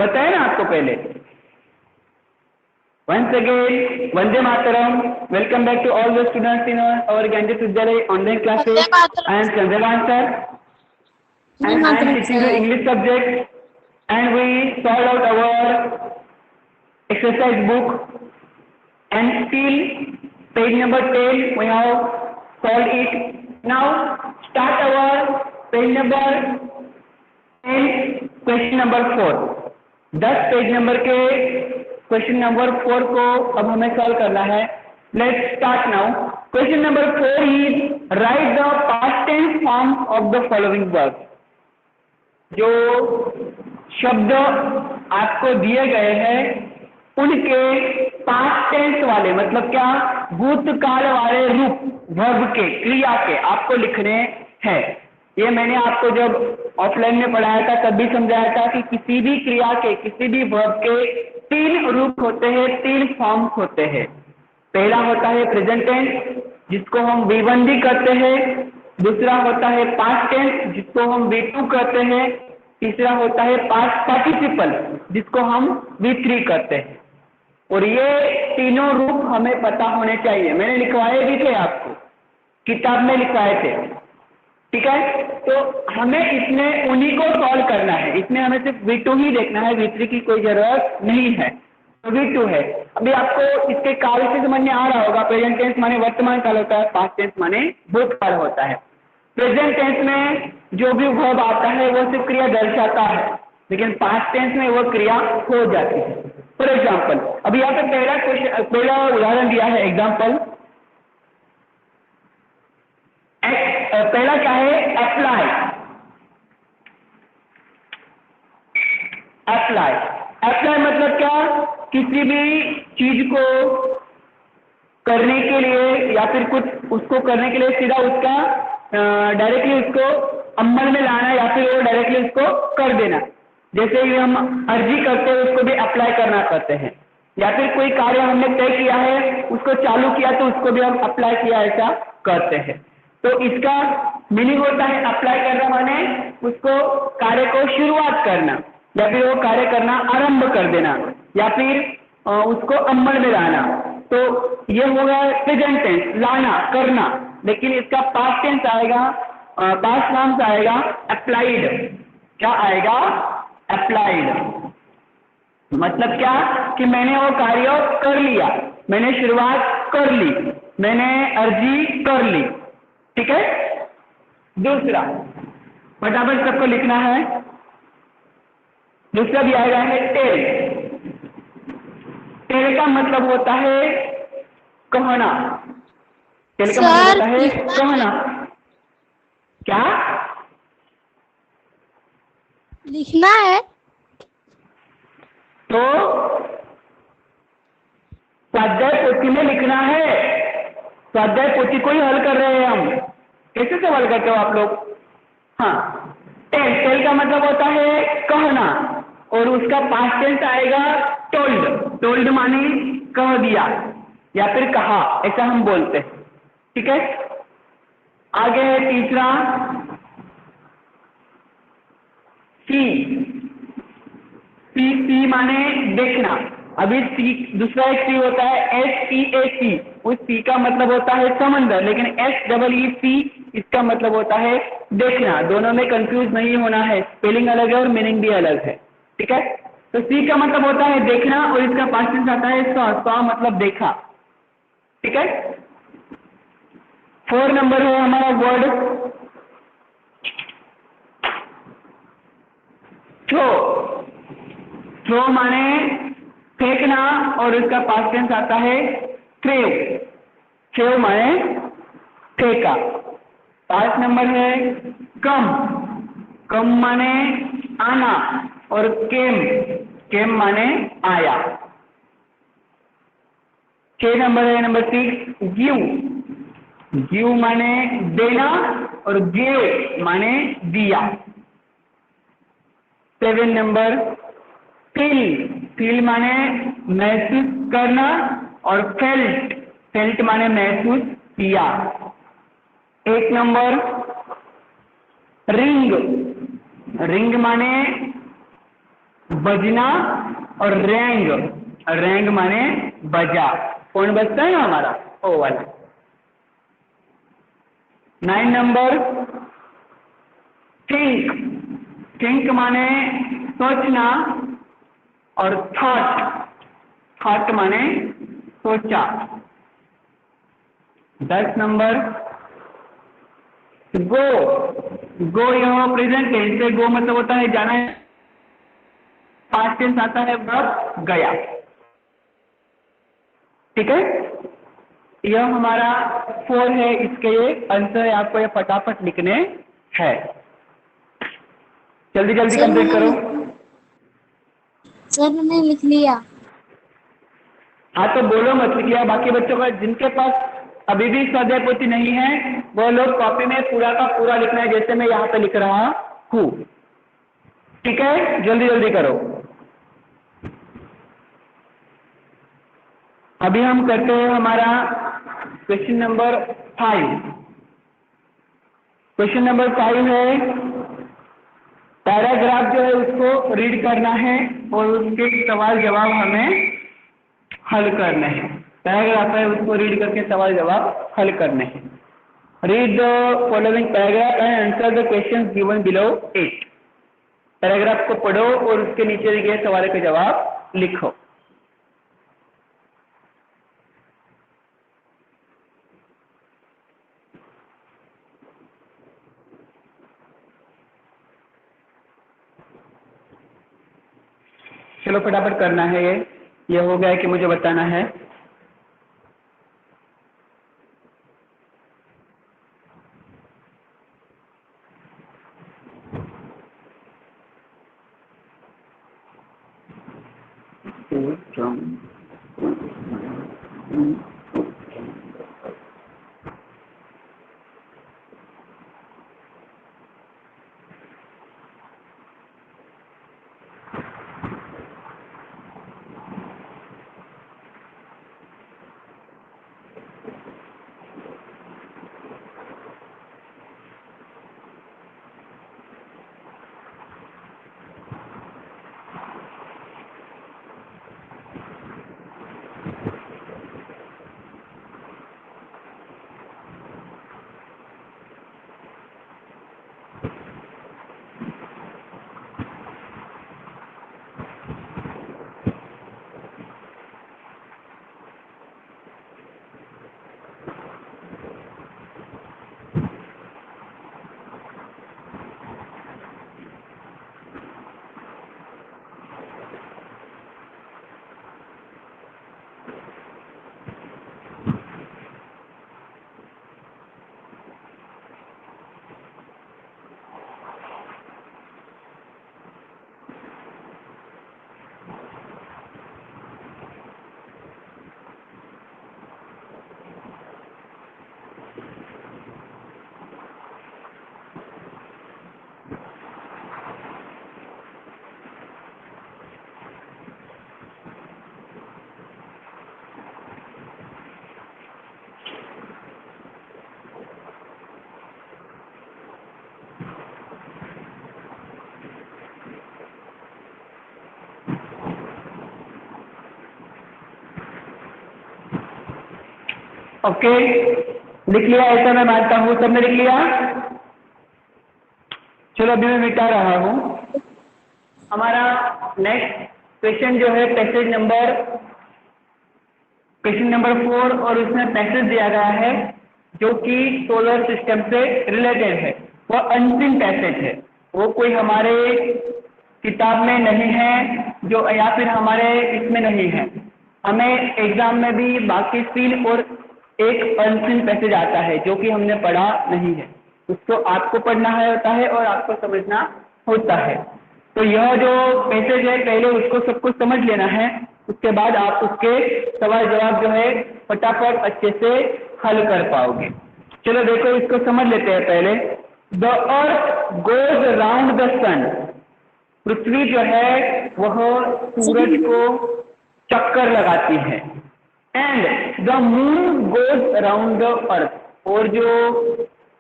बताया ना आपको पहले। Once again, Vande Mataram. Welcome back to all the students in our Ganges Vidyalaya online classes. Vande Mataram. I am Chandravan sir, and I am teaching you English subject. And we solved out our exercise book, and still page number 10 we have solved it. Now start our page number 10, question number 4. 10 page number के question number 4 को अब हमें solve करना है। Let's start now. Question number 4 is write the past tense form of the following verb. जो शब्द आपको दिए गए हैं उनके पास्ट टेंस वाले, मतलब क्या, भूतकाल वाले रूप वर्ब के, क्रिया के आपको लिखने हैं। ये मैंने आपको जब ऑफलाइन में पढ़ाया था तब भी समझाया था कि किसी भी क्रिया के, किसी भी वर्ब के 3 रूप होते हैं, 3 फॉर्म्स होते हैं। पहला होता है प्रेजेंट टेंस जिसको हम V1 भी करते हैं, दूसरा होता है पास्ट टेंस जिसको हम V2 करते हैं, तीसरा होता है पास्ट पार्टिसिपल जिसको हम V3 करते हैं। और ये तीनों रूप हमें पता होने चाहिए। मैंने लिखवाए भी थे, आपको किताब में लिखवाए थे, ठीक है। तो हमें इसमें उन्हीं को सॉल्व करना है। इसमें हमें सिर्फ V2 ही देखना है, V3 की कोई जरूरत नहीं है। तो V2 है। अभी आपको इसके काल से समझ में आ रहा होगा। प्रेजेंट टेंस माने वर्तमान काल होता है, पास्ट टेंस माने भूतकाल होता है। प्रेजेंट टेंस में जो भी वर्ब आता है वो सिर्फ क्रिया दर्शाता है, लेकिन पास्ट टेंस में वो क्रिया हो जाती है। फॉर एग्जाम्पल, अभी यहाँ पे पहला उदाहरण दिया है एग्जाम्पल। पहला क्या है, अप्लाई। अप्लाई, अप्लाई मतलब क्या, किसी भी चीज को करने के लिए या फिर कुछ उसको करने के लिए सीधा उसका डायरेक्टली उसको अमल में लाना या फिर वो डायरेक्टली उसको कर देना। जैसे ही हम अर्जी करते हैं उसको भी अप्लाई करना करते हैं, या फिर कोई कार्य हमने तय किया है उसको चालू किया तो उसको भी हम अप्लाई किया ऐसा करते हैं। तो इसका मीनिंग होता है अप्लाई करना माने उसको कार्य को शुरुआत करना, या फिर वो कार्य करना आरंभ कर देना, या फिर उसको अमल में लाना। तो ये होगा प्रेजेंट टेंस, लाना, करना। लेकिन इसका पास्ट टेंस आएगा, पास्ट फॉर्म आएगा अप्लाइड। क्या आएगा, अप्लाइड। मतलब क्या कि मैंने वो कार्य कर लिया, मैंने शुरुआत कर ली, मैंने अर्जी कर ली, ठीक है। दूसरा फटाफट सबको लिखना है। दूसरा भी आएगा है टेल। टेल का मतलब होता है कहना। टेल का मतलब होता है कहना। क्या लिखना है? तो स्वाध्याय पोथी में लिखना है। स्वाध्याय पोथी को ही हल कर रहे हैं हम। कैसे सवाल करते हो आप लोग? हाँ, टेल, टेल का मतलब होता है कहना, और उसका पास्ट टेंस आएगा टोल्ड। टोल्ड माने कह दिया या फिर कहा, ऐसा हम बोलते हैं, ठीक है। आगे है तीसरा सी। सी, सी माने देखना। अभी सी, दूसरा एक सी होता है SEAC। उस सी का मतलब होता है समंदर, लेकिन SEEC इसका मतलब होता है देखना। दोनों में कंफ्यूज नहीं होना है, स्पेलिंग अलग है और मीनिंग भी अलग है, ठीक है। तो सी का मतलब होता है देखना, और इसका पास्ट टेंस आता है सॉ मतलब देखा, ठीक है। 4 नंबर है हमारा वर्ड थ्रो। थ्रो माने फेंकना, और इसका पास्ट टेंस आता है थ्रेव। थ्रेव माने फेंका। 5 नंबर है कम। कम माने आना, और केम, केम माने आया। 6 नंबर है नंबर 6 गिव। गिव माने देना, और गिव माने दिया। 7 नंबर फील। फील माने महसूस करना, और फेल्ट, फेल्ट माने महसूस किया। 1 नंबर रिंग। रिंग माने बजना और रेंग, रेंग माने बजा, कौन बजता है ना हमारा, ओ वाला। 9 नंबर थिंक, थिंक माने सोचना और थॉट, थॉट माने सोचा। 10 नंबर गो, गो यह प्रेजेंट टेंस से, गो मतलब होता है जाना है, पास्ट टेंस आता है वर्ब गया। ठीक है, यह हमारा 4 है, इसके ये आंसर है, आपको ये फटाफट लिखने हैं। जल्दी जल्दी सर कंप्लीट करो। सर मैंने लिख लिया। हाँ तो बोलो मत, लिख लिया। बाकी बच्चों का जिनके पास अभी भी स्वाध्याय पोथी नहीं है वो लोग कॉपी में पूरा का पूरा लिखना है, जैसे मैं यहाँ पे लिख रहा हूँ। ठीक है, जल्दी जल्दी करो। अभी हम करते हैं हमारा क्वेश्चन नंबर 5। क्वेश्चन नंबर 5 है, पैराग्राफ जो है उसको रीड करना है और उसके सवाल जवाब हमें हल करने हैं। पैराग्राफ है उसको रीड करके सवाल जवाब हल करने हैं। Read the following paragraph and answer the questions given below it. Paragraph को पढ़ो और उसके नीचे दिए सवाल के जवाब लिखो। चलो फटाफट करना है, ये हो गया है कि मुझे बताना है। ओके, लिख लिया ऐसा मैं मानता हूँ, सबने लिख लिया। चलो अभी मैं मिटा रहा हूँ। हमारा नेक्स्ट क्वेश्चन जो है क्वेश्चन नंबर 4 और उसमें पैसेज दिया गया है जो कि सोलर सिस्टम से रिलेटेड है। वो अनसीन पैसेज है, वो कोई हमारे किताब में नहीं है जो, या फिर हमारे इसमें नहीं है। हमें एग्जाम में भी बाकी सीन और एक अनसीन पैसेज आता है जो कि हमने पढ़ा नहीं है, उसको आपको पढ़ना है होता है और आपको समझना होता है। तो यह जो पैसेज है पहले उसको सब कुछ समझ लेना है, उसके बाद आप उसके सवाल जवाब जो है फटाफट अच्छे से हल कर पाओगे। चलो देखो इसको समझ लेते हैं पहले। The earth goes round the sun, पृथ्वी जो है वह सूरज को चक्कर लगाती है। And the moon goes around the earth, और जो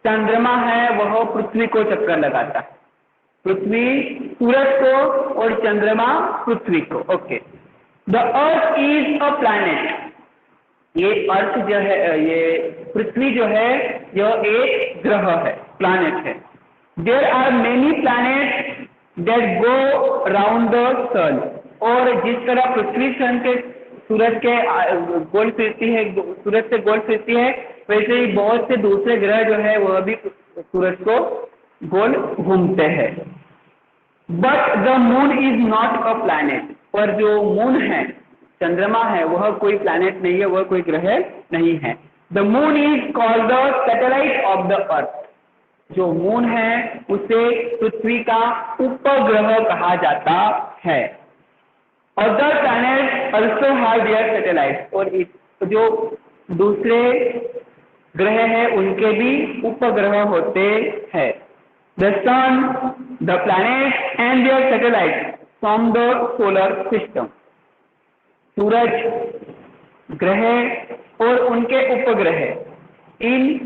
चंद्रमा है वह पृथ्वी को चक्कर लगाता है। पृथ्वी सूरज को और चंद्रमा पृथ्वी को। Okay, the earth is a planet. ये अर्थ जो है, ये पृथ्वी जो है, यह एक ग्रह है, प्लैनेट है। There are many planets that go round the sun. और जिस तरह पृथ्वी सन के सूरज के गोल फिरती है, सूरज से गोल फिरती है, वैसे ही बहुत से दूसरे ग्रह जो है वह भी सूरज को गोल घूमते हैं। But the moon is not a planet. पर जो मून है, चंद्रमा है, वह कोई प्लैनेट नहीं है, वह कोई ग्रह नहीं है। The moon is called the satellite of the earth. जो मून है उसे पृथ्वी का उपग्रह कहा जाता है। Other planets also have their satellite. और जो दूसरे ग्रह हैं उनके भी उपग्रह होते हैं। The sun, the planets and their satellite from the solar system. सूरज, ग्रह और उनके उपग्रह, इन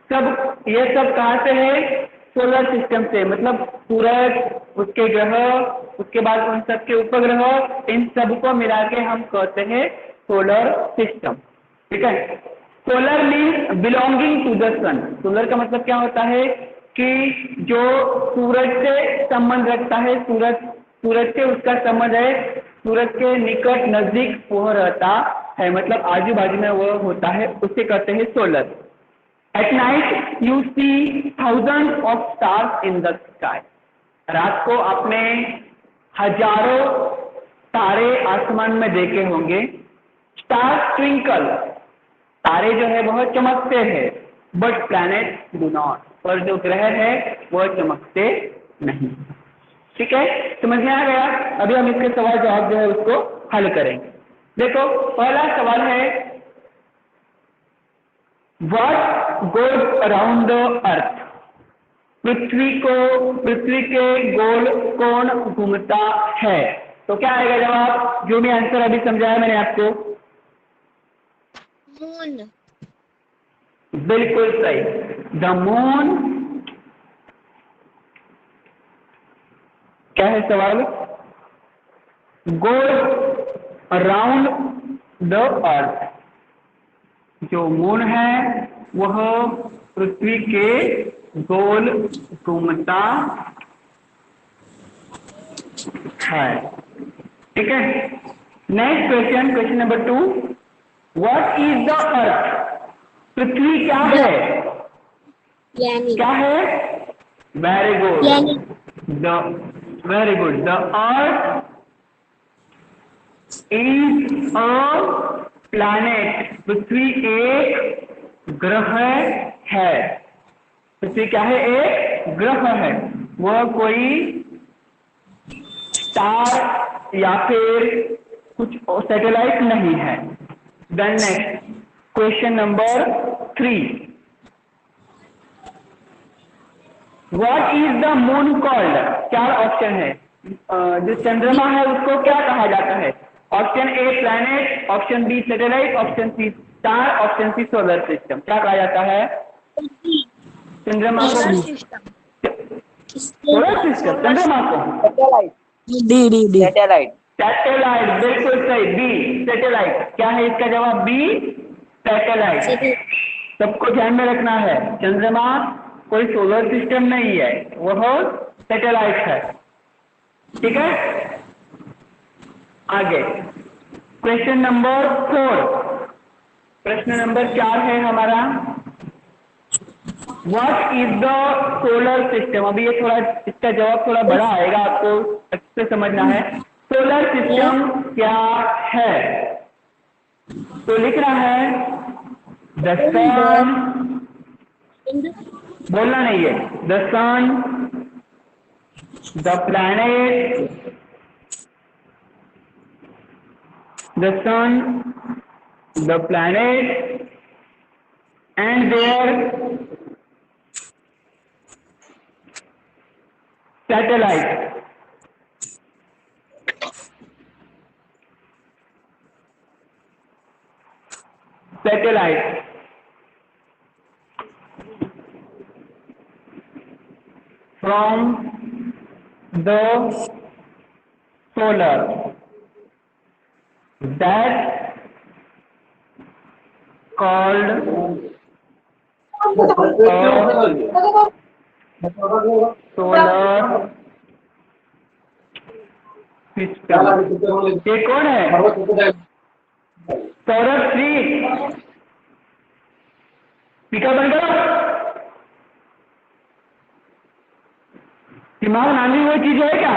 सब, ये सब कहाँ से है? सोलर सिस्टम से। मतलब सूरज, उसके ग्रह, उसके बाद उन सब के उपग्रह, इन सब को मिला के हम कहते हैं सोलर सिस्टम। ठीक है। Solar means belonging to the sun. Solar का मतलब क्या होता है कि जो सूरज से संबंध रखता है, सूरज से उसका संबंध है, सूरज के निकट नजदीक वह रहता है, मतलब आजू बाजू में वह होता है, उसे कहते हैं solar. At night you see thousands of stars in the sky. रात को आपने हजारों तारे आसमान में देखे होंगे। स्टार्स ट्विंकल, तारे जो है वह चमकते हैं, बट प्लैनेट डू नॉट। पर जो ग्रह है वह चमकते नहीं। ठीक है, समझ में आ गया? अभी हम इसके सवाल जवाब जो है उसको हल करेंगे। देखो, पहला सवाल है, what goes around the earth. पृथ्वी के गोल कौन घूमता है? तो क्या आएगा जवाब? जो भी आंसर अभी समझाया मैंने आपको। मून। बिल्कुल सही, द मून। क्या है सवाल? गोज अराउंड द अर्थ। जो मून है वह पृथ्वी के गोल घूमता है। ठीक है। Next question, question number 2, what is the earth. पृथ्वी क्या है? यानी क्या है? वेरी यानी good, very good, the earth is a planet. पृथ्वी एक ग्रह है। पृथ्वी क्या है? एक ग्रह है, वह कोई स्टार या फिर कुछ सैटेलाइट नहीं है। Then next question number 3, what is the moon called. 4 option है। जो चंद्रमा है उसको क्या कहा जाता है? Option A planet, option B satellite, option C star, option C solar system. क्या कहा जाता है चंद्रमा को? Solar system. सोलर सिस्टम, चंद्रमा को सैटेलाइट। D satellite. सैटेलाइट, बिल्कुल सही, बी सैटेलाइट। क्या है इसका जवाब? B satellite. सबको ध्यान में रखना है, चंद्रमा कोई सोलर सिस्टम नहीं है, वह सैटेलाइट है। ठीक है। आगे क्वेश्चन नंबर 4, प्रश्न नंबर 4 है हमारा, what is the solar system. अभी ये थोड़ा, इसका जवाब थोड़ा बड़ा आएगा, आपको अच्छे से समझना है। सोलर सिस्टम क्या है? तो लिखना है द सन, बोलना नहीं है, the sun, the planet, the sun, the planet and their satellite. Satellite. From the solar, that called solar system. ये कौन है? सौरभ श्री, स्पीकर बंद करो। दिमाग नानी वो चीज है क्या?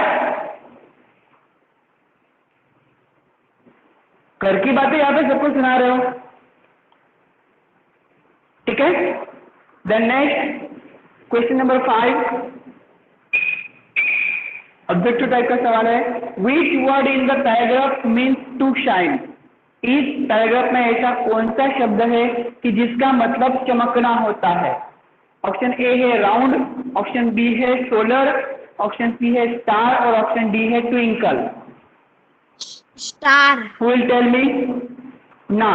घर की बातें यहाँ पे सबको सुना रहे हो, ठीक है? Then next question number 5, objective type का सवाल है। Which word in the paragraph means to shine? इस पैराग्राफ में ऐसा कौन सा शब्द है कि जिसका मतलब चमकना होता है? ऑप्शन ए है राउंड, ऑप्शन बी है सोलर, ऑप्शन सी है स्टार और ऑप्शन डी है twinkle. Star. Who will tell me? ना,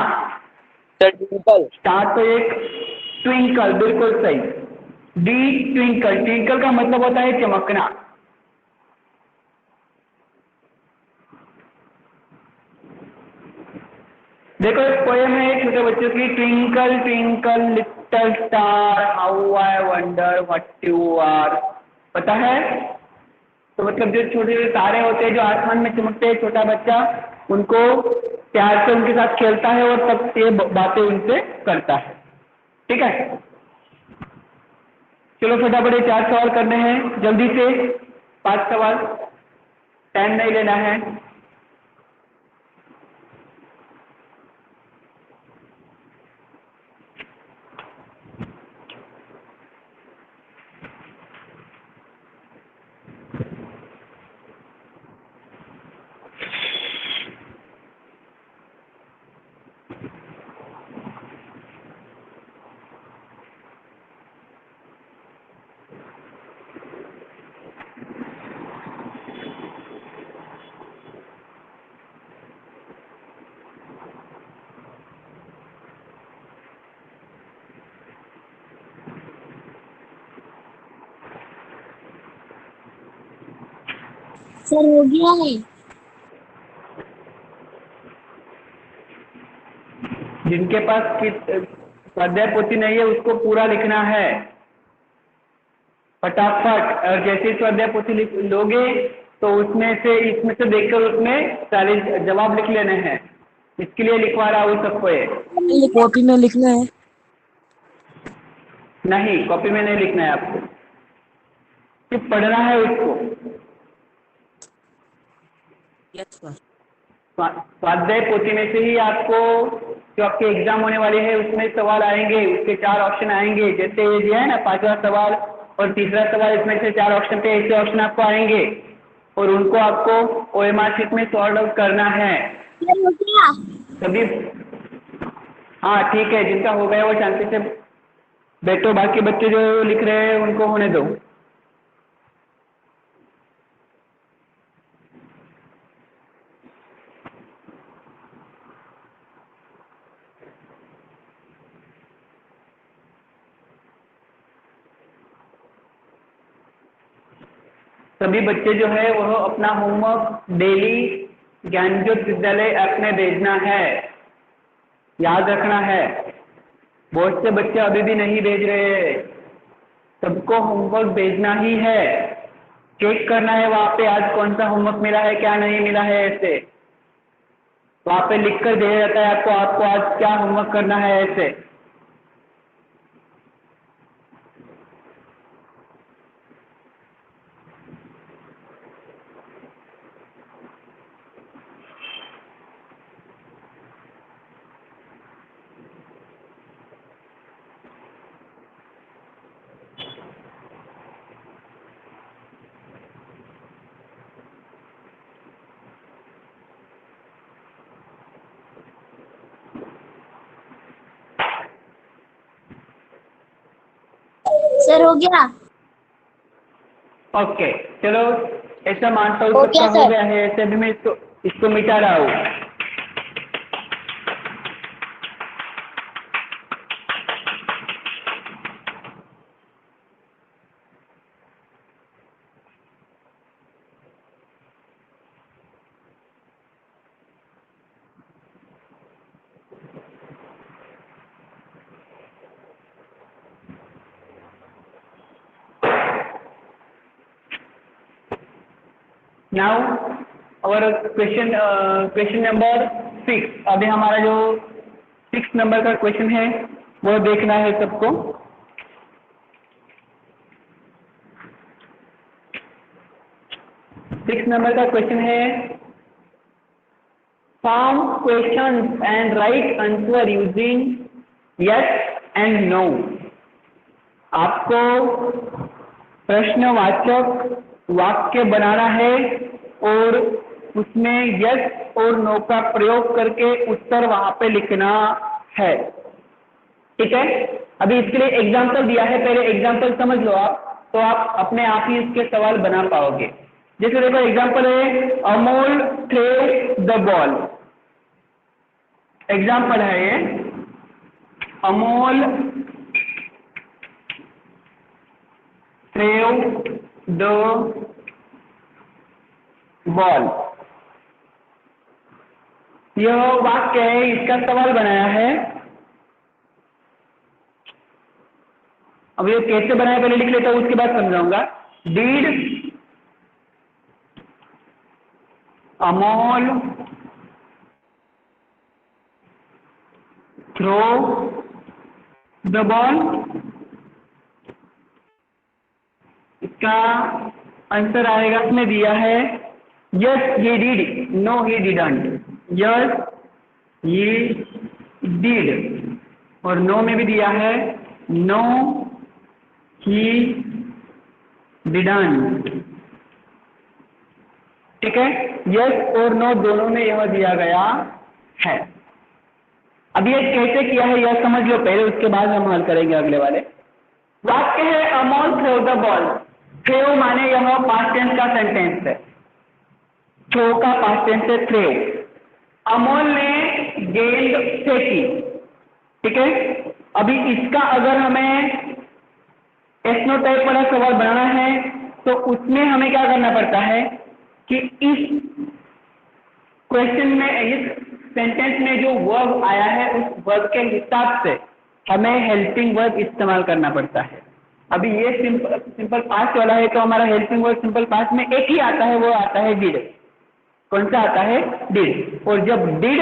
स्टार तो एक, ट्विंकल बिल्कुल सही, डी ट्विंकल। ट्विंकल का मतलब होता है चमकना। देखो एक पोएम है छोटे बच्चों की, twinkle twinkle little star how I wonder what you are. पता है? तो मतलब जो छोटे छोटे तारे होते हैं जो आसमान में चमकते हैं, छोटा बच्चा उनको प्यार से उनके साथ खेलता है और तब ये बातें उनसे करता है, ठीक है? चलो फटाफट 4 सवाल करने हैं जल्दी से, 5 सवाल, टाइम नहीं लेना है। सर हो गया है। जिनके पास स्वाध्याय पोथी नहीं है उसको पूरा लिखना है फटाफट, और जैसे स्वाध्याय पोथी लोगे तो इसमें से देखकर उसमें सारे जवाब लिख लेने हैं। इसके लिए लिखवा रहा हूँ सबको ये। ये कॉपी में लिखना है? नहीं, कॉपी में नहीं लिखना है आपको, सिर्फ पढ़ना है उसको। स्वाध्याय पोथी में से ही आपको जो आपके एग्जाम होने वाले हैं उसमें सवाल आएंगे, उसके 4 ऑप्शन आएंगे। जैसे ये दिया है ना 5वां सवाल और तीसरा सवाल, इसमें से 4 ऑप्शन पे ऐसे ऑप्शन आपको आएंगे और उनको आपको ओएमआर शीट में सॉर्ट आउट करना है। सर हो गया? सभी हाँ ठीक है, जिनका हो गया वो शांति से बैठो, बाकी बच्चे जो लिख रहे हैं उनको होने दो। सभी बच्चे जो है वो अपना होमवर्क डेली ज्ञानज्योत विद्यालय ऐप में भेजना है, याद रखना है। बहुत से बच्चे अभी भी नहीं भेज रहे हैं, सबको होमवर्क भेजना ही है। चेक करना है वहाँ पे आज कौन सा होमवर्क मिला है, क्या नहीं मिला है, ऐसे वहाँ पे लिख कर दिया जाता है आपको आज क्या होमवर्क करना है ऐसे। सर हो गया? ओके चलो, ऐसा मानता हूँ हो सबका गया हो सर। गया है, ऐसे भी मैं इसको मिटा रहा हूँ। नाउ और क्वेश्चन नंबर 6, अभी हमारा जो 6 नंबर का क्वेश्चन है वो देखना है सबको। 6 नंबर का क्वेश्चन है, form question and write answer using yes and no. आपको प्रश्नवाचक वाक्य बनाना है और उसमें यस और नो का प्रयोग करके उत्तर वहां पे लिखना है। ठीक है, अभी इसके लिए एग्जाम्पल दिया है, पहले एग्जाम्पल समझ लो आप, तो आप अपने आप ही इसके सवाल बना पाओगे। जैसे देखो एग्जाम्पल है, Amol throw the ball. Example है ये, अमोल थ्रो द बॉल। यह वाक्य है, इसका सवाल बनाया है। अब ये कैसे बनाया पहले लिख लेता हूं, उसके बाद समझाऊंगा। Did Amol throw the ball. इसका आंसर आएगा, इसमें दिया है yes he did, no he didn't. Yes he did, और नो में भी दिया है नो ही डिडंट। ठीक है, यस और नो दोनों में यह दिया गया है। अब ये कैसे किया है यह समझ लो पहले, उसके बाद हम हल करेंगे अगले वाले। वाक्य है Amol throw the ball. Throw माने यह पास्ट टेंस का सेंटेंस है, थ्रो का पास्ट टेंस है थ्रो। अमोल ने गेंद फेंकी। ठीक है, अभी इसका अगर हमें एसनो टाइप वाला सवाल बनाना है तो उसमें हमें क्या करना पड़ता है कि इस क्वेश्चन में, इस सेंटेंस में जो वर्ब आया है उस वर्ब के हिसाब से हमें हेल्पिंग वर्ब इस्तेमाल करना पड़ता है। अभी ये सिंपल पास्ट वाला है तो हमारा हेल्पिंग वर्ब सिंपल पास्ट में एक ही आता है, वो आता है डिड। कौन सा आता है? डिड। और जब डिड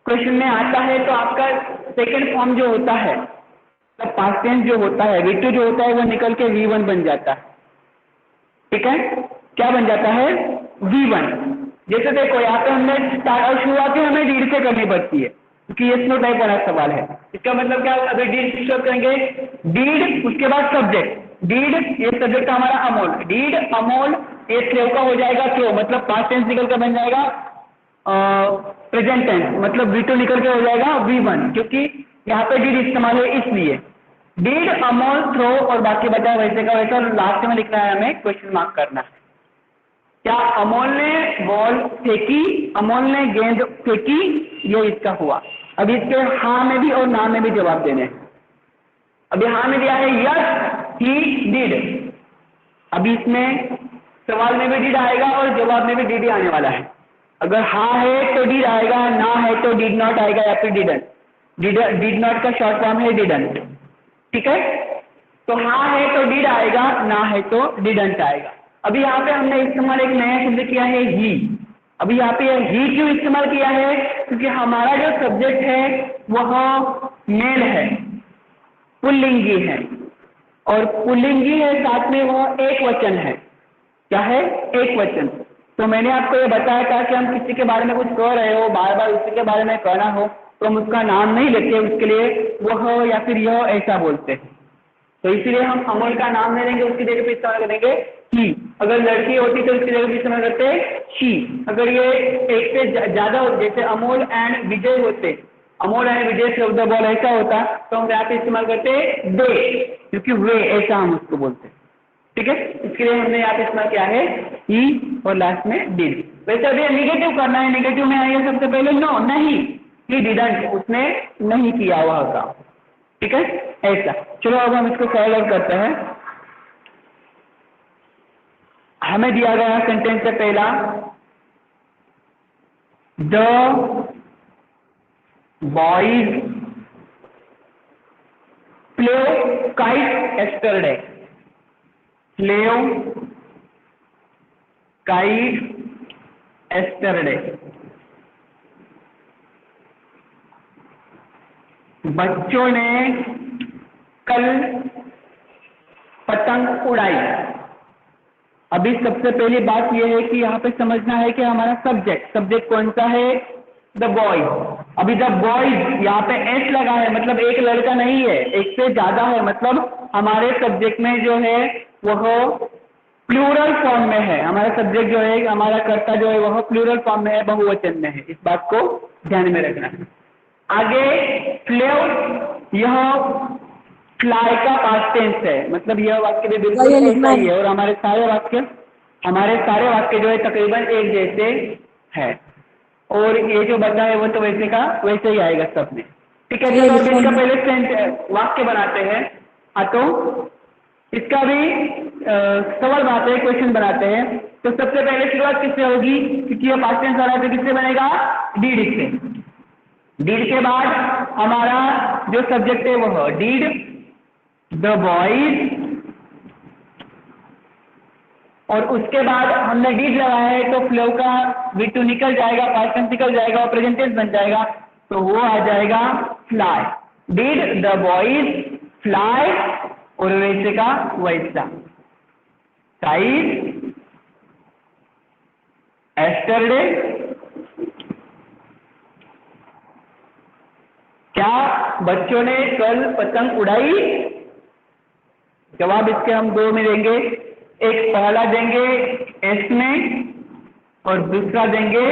क्वेश्चन में आता है तो आपका सेकंड फॉर्म जो होता है, तो पास्ट टेंस जो होता है, V2 जो होता है वो निकल के V1 बन जाता है। ठीक है, क्या बन जाता है? V1। जैसे देखो यहाँ पे हमने शुरुआत ही हमें डीड से करनी पड़ती है क्योंकि ये स्नो टाइप वाला सवाल है। इसका मतलब क्या होगा? अभी डीड स्टॉप करेंगे, डीड उसके बाद सब्जेक्ट। डीड ये सब्जेक्ट हमारा अमोल, डीड अमोल, ये थ्रो का हो जाएगा थ्रो, मतलब पास्ट टेंस निकल कर बन जाएगा प्रेजेंट टेंस, मतलब V2 निकल के हो जाएगा V1, क्योंकि यहाँ पे डीड इस्तेमाल है इसलिए। डीड अमोल थ्रो, और बाकी बचा वैसे का वैसा, लास्ट में लिखना है, हमें क्वेश्चन मार्क करना है। क्या अमोल ने बॉल फेंकी, अमोल ने गेंद फेंकी, ये इसका हुआ। अब इसके हाँ में भी और ना में भी जवाब देने हैं। अभी हाँ में दिया है यस ही डिड, अभी इसमें सवाल में भी डिड आएगा और जवाब में भी डिड ही आने वाला है। अगर हाँ है तो डिड आएगा, ना है तो डिड नॉट आएगा या फिर डिडंट। डिड नॉट का शॉर्ट फॉर्म है डिडंट। ठीक है, तो हाँ है तो डिड आएगा, ना है तो डिडंट आएगा। अभी यहाँ पे हमने इस्तेमाल एक नया शब्द किया है ही। अभी यहाँ पे ही क्यों इस्तेमाल किया है? क्योंकि हमारा जो सब्जेक्ट है वह मेल है, पुल्लिंगी है, और पुल्लिंगी है, साथ में वह एक वचन है। क्या है? एक वचन। तो मैंने आपको ये बताया था कि हम किसी के बारे में कुछ कह रहे हो, बार बार उसी के बारे में कहना हो तो हम उसका नाम नहीं लेते, उसके लिए वह या फिर यह ऐसा बोलते हैं। तो इसीलिए हम अमोल का नाम नहीं लेंगे, उसकी जगह पे इस्तेमाल करेंगे ही। अगर लड़की होती तो उसकी जगह पे इस्तेमाल करते शी। अगर ये एक से ज्यादा होते, जैसे अमोल एंड विजय होते, Amol and Vijay throw the ball ऐसा होता, तो हम यहाँ पे इस्तेमाल करते दे, क्योंकि वे ऐसा हम उसको बोलते हैं। ठीक है, इसके लिए हमने यहाँ पे इस्तेमाल किया है ही और लास्ट में डिड। वैसे अभी निगेटिव करना है, निगेटिव में आइए सबसे पहले नो, नहीं, ही डिडंट, उसने नहीं किया वह काम। ठीक है, ऐसा। चलो अब हम इसको सॉल्व आउट करते हैं। हमें दिया गया सेंटेंस है पहला, the boys play kite yesterday. Play kite yesterday, बच्चों ने कल पतंग उड़ाई। अभी सबसे पहली बात यह है कि यहाँ पे समझना है कि हमारा सब्जेक्ट कौन सा है, द बॉयज। अभी द बॉयज यहाँ पे एस लगा है, मतलब एक लड़का नहीं है, एक से ज्यादा है, मतलब हमारे सब्जेक्ट में जो है वह प्लूरल फॉर्म में है। हमारा सब्जेक्ट जो है, हमारा कर्ता जो है वह प्लूरल फॉर्म में है, बहुवचन में है। इस बात को ध्यान में रखना है। आगे फ्लेव, यह फ्लाई का पास्ट टेंस है, मतलब यह वाक्य भी बिल्कुल ऐसा ही है। और हमारे सारे वाक्य जो है तकरीबन एक जैसे है। और ये जो बचा है वो तो वैसे का वैसे ही आएगा सब में। ठीक है, चलो अभी इसका पहले वाक्य बनाते हैं। हाँ, तो इसका भी सवाल बनाते हैं, क्वेश्चन बनाते हैं। तो सबसे पहले शुरुआत किससे होगी, क्योंकि यह पास्ट टेंस आ रहा है तो किससे बनेगा, डीड से। डीड के बाद हमारा जो सब्जेक्ट है वह डीड द बॉयज, और उसके बाद हमने डीड लगाया है तो फ्लो का V2 निकल जाएगा, पास्ट टेंस निकल जाएगा और प्रेजेंट टेंस बन जाएगा, तो वो आ जाएगा fly. Did the boys fly, और वैसे का वैसा, काइट एस्टरडे, क्या बच्चों ने कल पतंग उड़ाई। जवाब इसके हम दो में देंगे, एक पहला देंगे एस में और दूसरा देंगे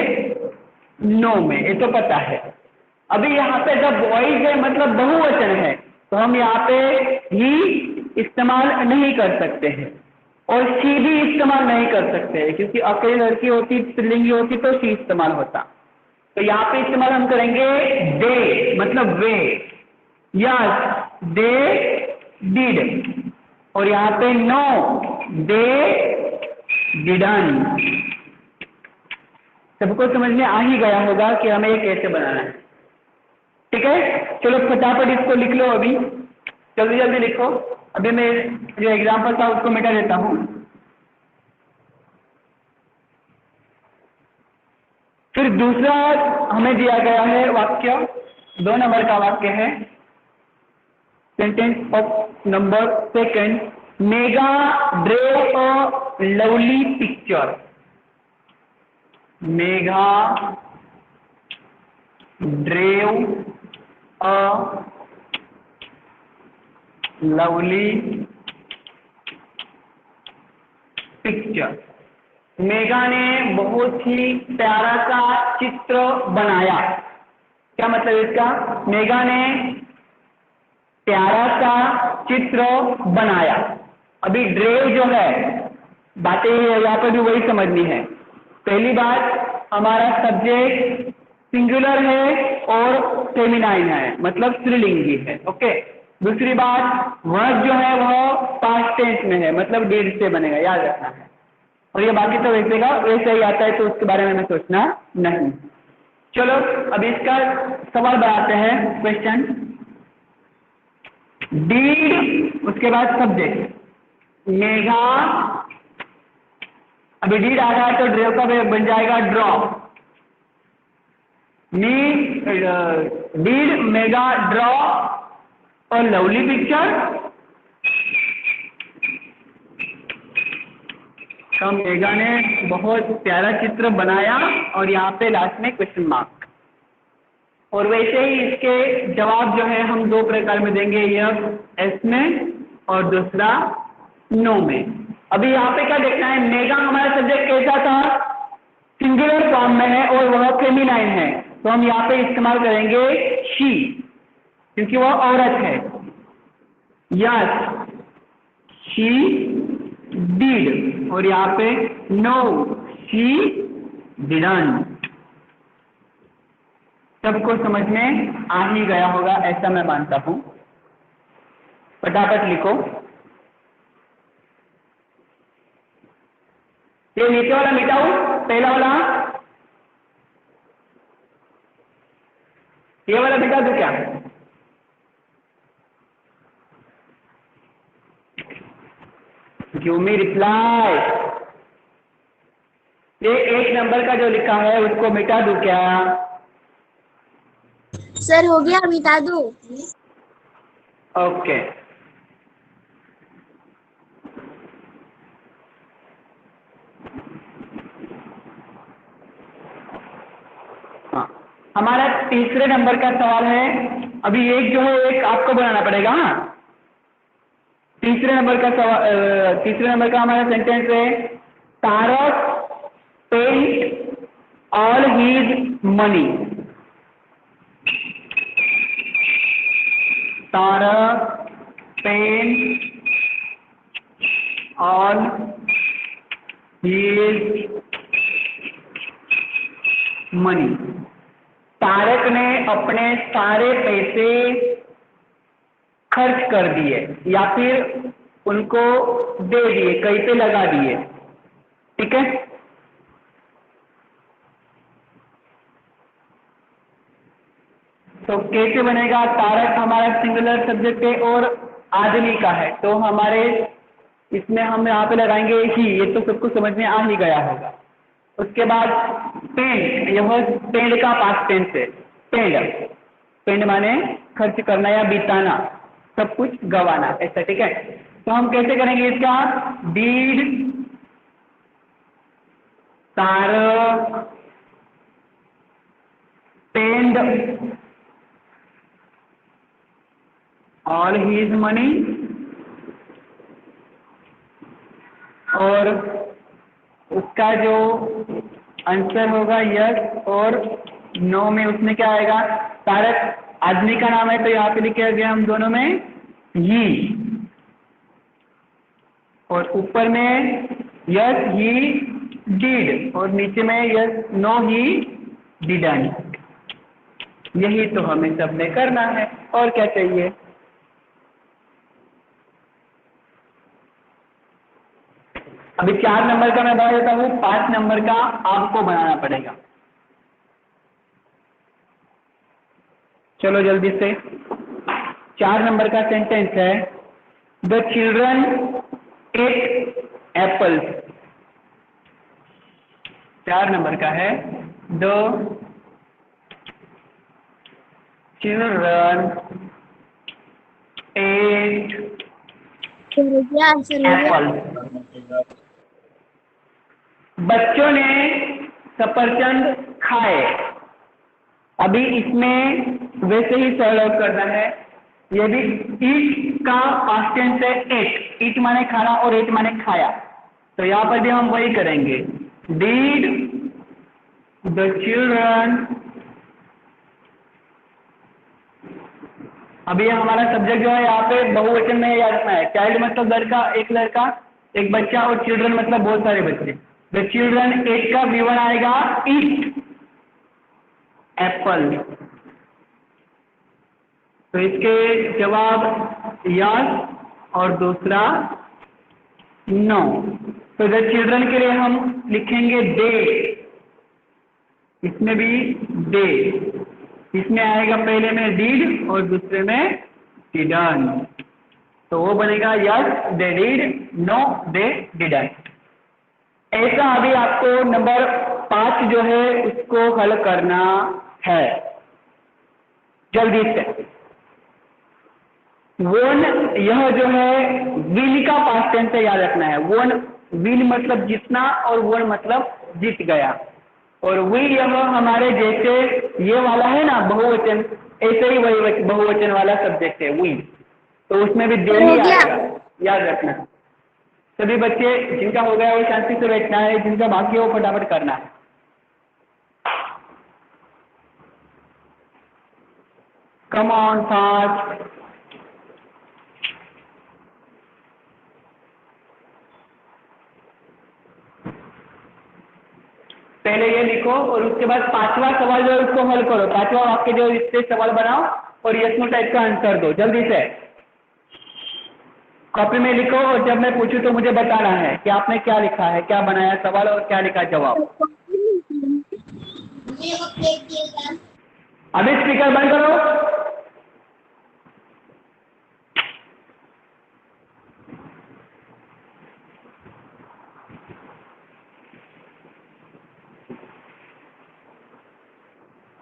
नो में, ये तो पता है। अभी यहाँ पे जब बॉयज है मतलब बहुवचन है, तो हम यहाँ पे ही इस्तेमाल नहीं कर सकते हैं और शी भी इस्तेमाल नहीं कर सकते हैं, क्योंकि अकेली लड़की होती, स्त्रीलिंगी होती तो शी इस्तेमाल होता। तो यहाँ पे इस्तेमाल हम करेंगे दे, मतलब वे। यस, दे डिड, और यहाँ पे नो, दे डिडंट। सबको समझ में आ ही गया होगा कि हमें ये कैसे बनाना है। ठीक है, चलो फटाफट इसको लिख लो, अभी जल्दी जल्दी लिखो। अभी मैं जो एग्जाम्पल था उसको मिटा देता हूँ। फिर दूसरा हमें दिया गया है वाक्य, 2 नंबर का वाक्य है, sentence of number second, Megha drew a lovely picture. Megha drew a lovely picture. Megha ने बहुत ही प्यारा सा चित्र बनाया। क्या मतलब इसका, मेघा ने प्यारा सा चित्र बनाया। अभी ड्रेव जो है, बातें यहाँ पर भी वही समझनी है। पहली बात, हमारा सब्जेक्ट सिंगुलर है और फेमिनाइन है, मतलब स्त्रीलिंगी है। ओके, दूसरी बात, वर्ब जो है वह पास्ट टेंस में है, मतलब डीड से बनेगा, याद रखना है। और ये बाकी तो वैसे का वैसे ही आता है, तो उसके बारे में हमें सोचना नहीं। चलो अब इसका सवाल बनाते हैं, क्वेश्चन। डीड, उसके बाद सब्जेक्ट मेघा, अभी डीड आ रहा है तो ड्रेव का बन जाएगा ड्रॉ। डीड मेघा ड्रॉ और लवली पिक्चर, तो मेघा ने बहुत प्यारा चित्र बनाया, और यहाँ पे लास्ट में क्वेश्चन मार्क। और वैसे ही इसके जवाब जो है हम 2 प्रकार में देंगे, यह एस में और दूसरा नो में। अभी यहाँ पे क्या देखना है, मेघा हमारा सब्जेक्ट कैसा था, सिंगुलर फॉर्म में है और वह फेमिनाइन है, तो हम यहाँ पे इस्तेमाल करेंगे शी, क्योंकि वह औरत है। यस, शी डिड, और यहाँ पे नो, शी डिडंट। सबको समझ में आ ही गया होगा, ऐसा मैं मानता हूँ। फटाफट लिखो। ये नीचे वाला मिटाऊ, पहला वाला, ये वाला मिटा दो क्या, गिव मी रिप्लाई। ये 1 नंबर का जो लिखा है उसको मिटा दूं क्या? सर हो गया, मिटा दो। ओके। हाँ, हमारा तीसरे नंबर का सवाल है। अभी एक जो है एक आपको बनाना पड़ेगा। हाँ, तीसरे नंबर का सवाल, तीसरे नंबर का हमारा सेंटेंस है Tarak paint all his money. Tarak paint all his money. Tarak ने अपने सारे पैसे खर्च कर दिए या फिर उनको दे दिए, कहीं पे लगा दिए। ठीक है, तो कैसे बनेगा? तारक हमारा सिंगुलर सब्जेक्ट है और आदमी का है, तो हमारे इसमें हम यहाँ पे लगाएंगे ही। ये तो सबको समझ में आ ही गया होगा। उसके बाद पेंट, यह पेंट का पास्ट टेंस है। पेंट, पेंट माने खर्च करना या बिताना, सब कुछ गवाना, ऐसा। ठीक है, तो हम कैसे करेंगे इसका? डीड तारक पेंड ऑल हीज मनी, और उसका जो आंसर होगा यस और नो में, उसमें क्या आएगा? तारक आदमी का नाम है तो यहाँ पे लिखे गया हम दोनों में ही, और ऊपर में यस ही डिड और नीचे में यस नो ही डिडंट। यही तो हमें सबने करना है, और क्या चाहिए? अभी 4 नंबर का मैं बना देता हूँ, 5 नंबर का आपको बनाना पड़ेगा। चलो जल्दी से। 4 नंबर का सेंटेंस है the children eight apples. 4 number का है द चिल्ड्रन एट सर हो गया, सर हो गया। एप्पल्स। बच्चों ने सफरचंद खाए। अभी इसमें वैसे ही सॉल्व आउट करना है। ये भी ईट का पास्ट टेंस है एट, ईट माने खाना और एट माने खाया, तो यहाँ पर भी हम वही करेंगे। डीड द चिल्ड्रन, अभी ये हमारा सब्जेक्ट जो है यहाँ पे बहुवचन में याद रखना है। चाइल्ड मतलब लड़का, एक लड़का एक बच्चा, और चिल्ड्रन मतलब बहुत सारे बच्चे। द चिल्ड्रन एट का V1 आएगा ईट एप्पल, तो इसके जवाब यस और दूसरा नो। तो द चिल्ड्रन के लिए हम लिखेंगे दे, इसमें भी दे, इसमें आएगा पहले में डिड और दूसरे में डिडंट, तो वो बनेगा yes they did, no they didn't. ऐसा अभी आपको नंबर 5 जो है उसको हल करना है जल्दी से। वोन, यह जो है विल का पास्ट टेंस से याद रखना है। वोन, विल मतलब जीतना और वोन मतलब जीत गया, और विल यह हमारे जैसे ये वाला है ना बहुवचन, ऐसे ही वही बहुवचन वाला सब्जेक्ट है विल, तो उसमें भी दे सर हो ही गया। आएगा, याद रखना। सभी बच्चे जिनका हो गया वो शांति से बैठना है, जिनका बाकी है वो फटाफट करना है। Come on fast. पहले ये लिखो और उसके बाद 5वां सवाल जो है उसको हल करो। 5वां वाक्य जो इससे सवाल बनाओ और यस नो टाइप का आंसर दो जल्दी से। कॉपी में लिखो और जब मैं पूछूं तो मुझे बताना है कि आपने क्या लिखा है, क्या बनाया सवाल और क्या लिखा जवाब। अभी स्पीकर बंद करो।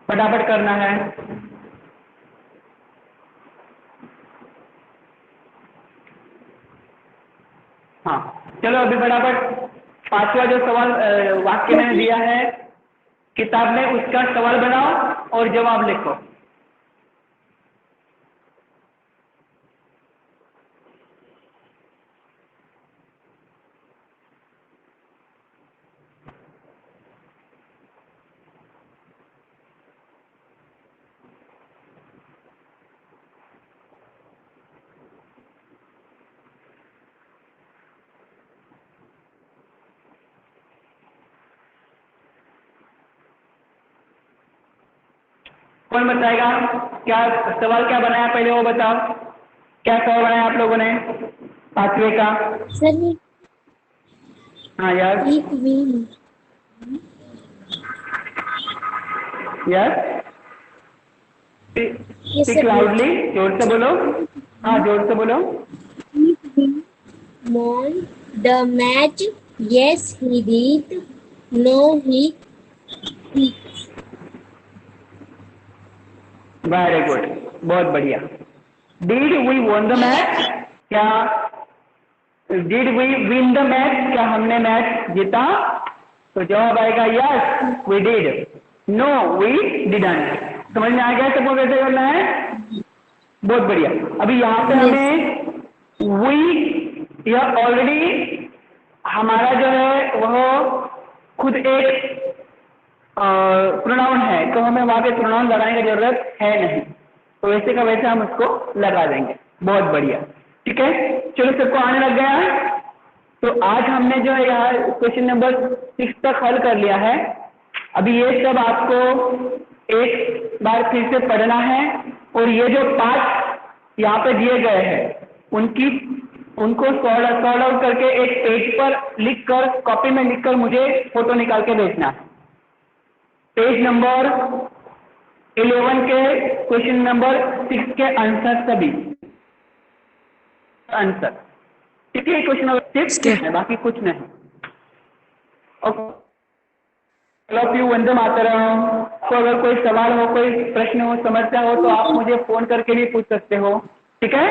फटाफट करना है। हाँ चलो अभी फटाफट 5वां जो सवाल वाक्य मैंने दिया है किताब में, उसका सवाल बनाओ और जवाब लिखो। कौन बताएगा क्या सवाल क्या बनाया, पहले वो बताओ। क्या सवाल बनाया आप लोगों ने 5वें का? सर हाँ यार एक win yes, yes speak sir loudly, जोर से बोलो। हाँ जोर से बोलो। won the match. Yes, he did. No, he very good, बहुत बढ़िया। Did we won the match? क्या did we win the match? क्या हमने मैच जीता? तो जवाब आएगा yes we did, no we didn't. समझ में आ गया सबको कैसे करना है? बहुत बढ़िया। अभी यहाँ पे yes. हमें वी, यह ऑलरेडी हमारा जो है वह खुद एक प्रोनाउन है, तो हमें वहाँ पे प्रोनाउन लगाने की जरूरत है नहीं, तो वैसे का वैसे हम उसको लगा देंगे। बहुत बढ़िया, ठीक है। चलो सबको आने लग गया है। तो आज हमने जो है यहाँ क्वेश्चन नंबर 6 तक हल कर लिया है। अभी ये सब आपको एक बार फिर से पढ़ना है, और ये जो पार्ट यहाँ पे दिए गए हैं उनको सॉर्ट आउट करके एक पेज पर लिखकर, कॉपी में लिखकर मुझे फोटो निकाल के भेजना है। पेज नंबर 11 के क्वेश्चन नंबर 6 के आंसर सभी आंसर, ठीक है। क्वेश्चन नंबर 6 है, बाकी कुछ नहीं। Okay, love you, Vande Mataram. तो अगर कोई सवाल हो, कोई प्रश्न हो, समस्या हो तो आप मुझे फोन करके भी पूछ सकते हो, ठीक है।